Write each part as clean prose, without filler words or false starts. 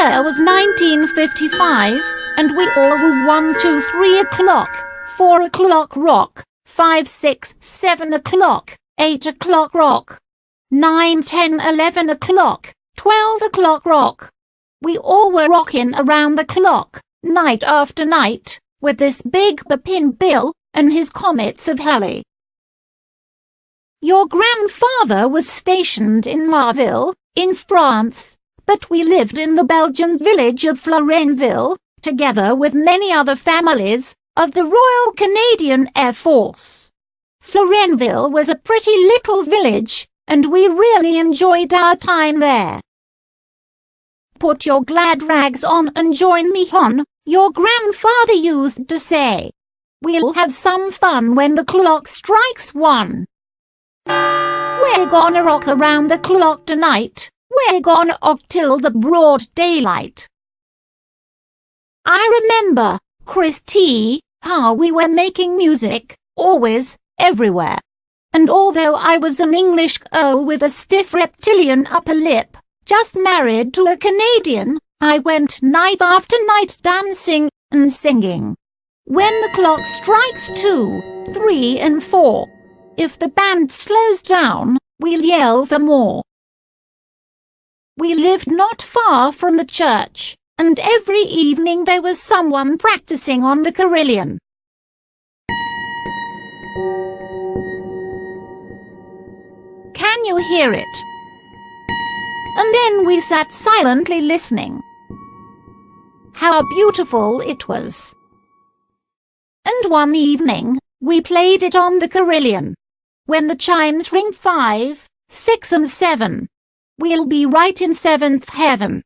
year was 1955, and we all were 1, 2, 3 o'clock, 4 o'clock rock, 5, 6, 7 o'clock, 8 o'clock rock, 9, 10, 11 o'clock, 12 o'clock rock. We all were rocking around the clock, night after night, with this Big Boppin Bill and his Comets of Haley. Your grandfather was stationed in Marville, in France, but we lived in the Belgian village of Florenville, together with many other families of the Royal Canadian Air Force. Florenville was a pretty little village, and we really enjoyed our time there. Put your glad rags on and join me on, your grandfather used to say. We'll have some fun when the clock strikes 1. We're gonna rock around the clock tonight. We're gonna rock till the broad daylight. I remember, Christy, how we were making music, always, everywhere. And although I was an English girl with a stiff reptilian upper lip, just married to a Canadian, I went night after night dancing and singing. When the clock strikes 2, 3 and 4, if the band slows down, we'll yell for more. We lived not far from the church, and every evening there was someone practicing on the carillon. Can you hear it? And then we sat silently listening. How beautiful it was. And one evening, we played it on the carillon. When the chimes ring 5, 6 and 7, we'll be right in 7th heaven.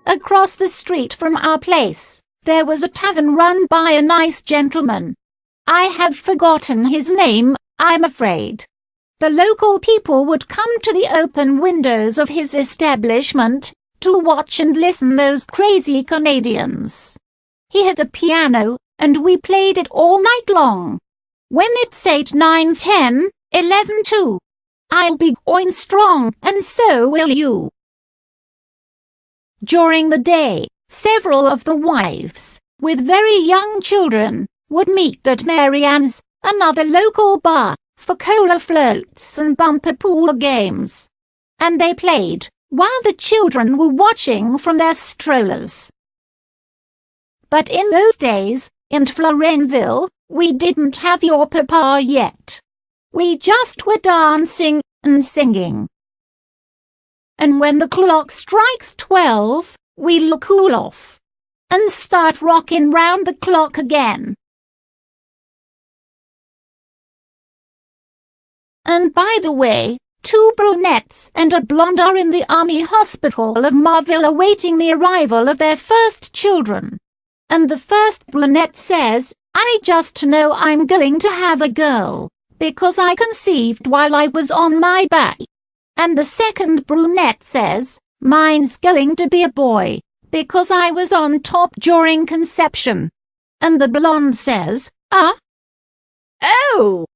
Across the street from our place, there was a tavern run by a nice gentleman. I have forgotten his name, I'm afraid. The local people would come to the open windows of his establishment to watch and listen those crazy Canadians. He had a piano, and we played it all night long. When it's 8, 9, 10, 11 too, I'll be going strong, and so will you. During the day, several of the wives, with very young children, would meet at Mary Ann's, another local bar, for cola floats and bumper pool games. And they played, while the children were watching from their strollers. But in those days, in Florenville, we didn't have your papa yet. We just were dancing and singing. And when the clock strikes 12, we'll cool off and start rocking round the clock again. And by the way, 2 brunettes and a blonde are in the Army Hospital of Marville awaiting the arrival of their first children. And the first brunette says, I just know I'm going to have a girl, because I conceived while I was on my back. And the second brunette says, mine's going to be a boy, because I was on top during conception. And the blonde says, oh,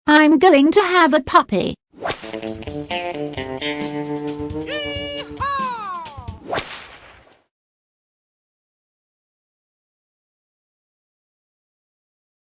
I'm going to have a puppy.